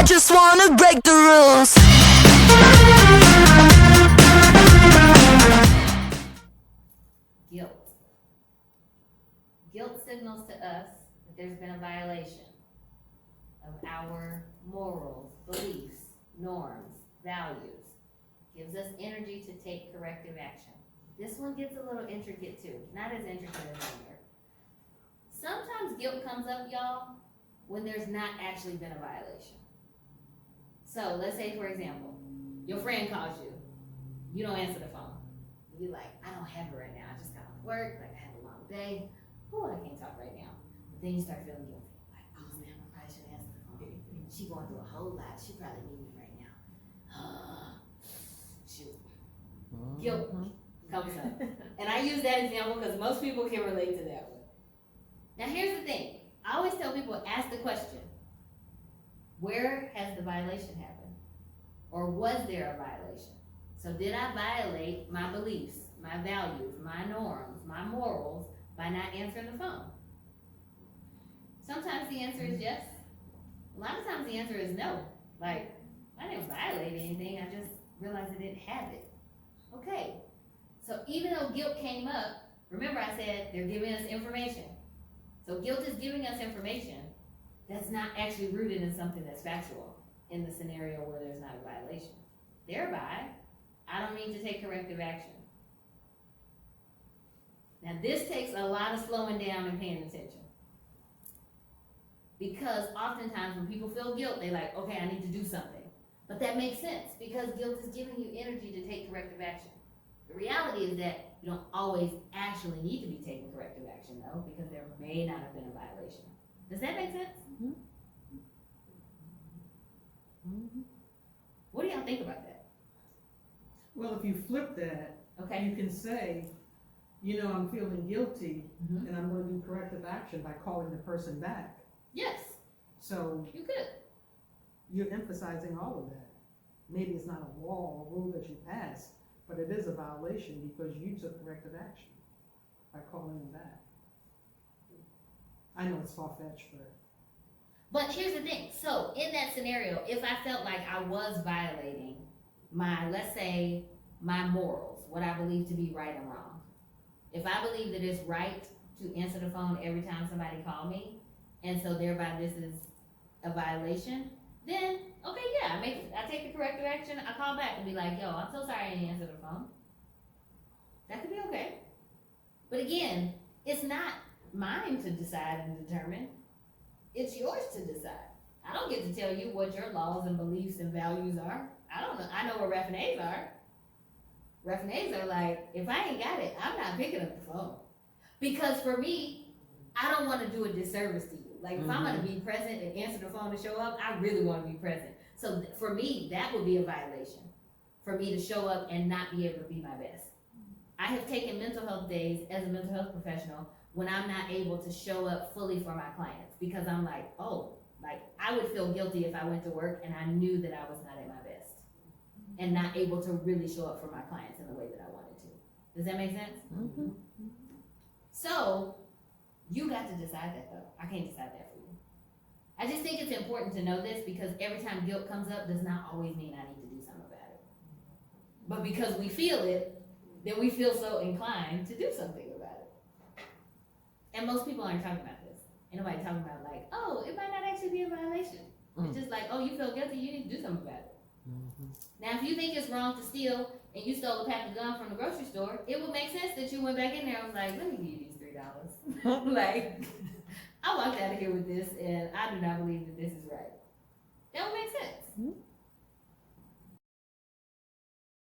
I just wanna break the rules. Guilt. Guilt signals to us that there's been a violation of our morals, beliefs, norms, values. Gives us energy to take corrective action. This one gets a little intricate too, not as intricate as earlier. Sometimes guilt comes up, y'all, when there's not actually been a violation. So let's say, for example, your friend calls you, you don't answer the phone. You're like, I don't have it right now, I just got off work, like I had a long day. Oh, I can't talk right now. But then you start feeling guilty. Like, oh man, I probably should answer the phone. She going through a whole lot, she probably need me right now. Shoot. Guilt comes up. And I use that example because most people can relate to that one. Now here's the thing. I always tell people, ask the question, where has the violation happened? Or was there a violation? So did I violate my beliefs, my values, my norms, my morals by not answering the phone? Sometimes the answer is yes. A lot of times the answer is no. Like, I didn't violate anything, I just realized I didn't have it. Okay, so even though guilt came up, remember I said they're giving us information. So guilt is giving us information that's not actually rooted in something that's factual in the scenario where there's not a violation. Thereby, I don't need to take corrective action. Now this takes a lot of slowing down and paying attention. Because oftentimes when people feel guilt, they're like, okay, I need to do something. But that makes sense because guilt is giving you energy to take corrective action. The reality is that you don't always actually need to be taking corrective action though, because there may not have been a violation. Does that make sense? Mm-hmm. Mm-hmm. What do y'all think about that? Well, if you flip that, okay, you can say, you know, I'm feeling guilty, and I'm going to do corrective action by calling the person back. Yes. So you could. You're emphasizing all of that. Maybe it's not a law or rule that you passed, but it is a violation because you took corrective action by calling them back. I know it's far-fetched, but here's the thing. So in that scenario, if I felt like I was violating my, let's say, my morals, what I believe to be right and wrong. If I believe that it's right to answer the phone every time somebody called me, and so thereby this is a violation, then, okay, yeah, I take the corrective action, I call back and be like, yo, I'm so sorry I didn't answer the phone. That could be okay. But again, it's not mine to decide and determine. It's yours to decide. I don't get to tell you what your laws and beliefs and values are. I don't know. I know what Raffinee's are. Raffinee's are like, if I ain't got it, I'm not picking up the phone. Because for me, I don't want to do a disservice to you. Like if I'm going to be present and answer the phone to show up, I really want to be present. So for me, that would be a violation. For me to show up and not be able to be my best. I have taken mental health days as a mental health professional when I'm not able to show up fully for my clients. Because I'm like, oh, like I would feel guilty if I went to work and I knew that I was not at my best. And not able to really show up for my clients in the way that I wanted to. Does that make sense? Mm-hmm. So, you got to decide that though. I can't decide that for you. I just think it's important to know this because every time guilt comes up does not always mean I need to do something about it. But because we feel it, then we feel so inclined to do something about it. And most people aren't talking about this. Ain't nobody talking about like, oh, it might not actually be a violation. It's just like, oh, you feel guilty, you need to do something about it. Now, if you think it's wrong to steal and you stole a pack of gum from the grocery store, it would make sense that you went back in there and was like, let me give you these $3. Like, I walked out of here with this and I do not believe that this is right. That would make sense.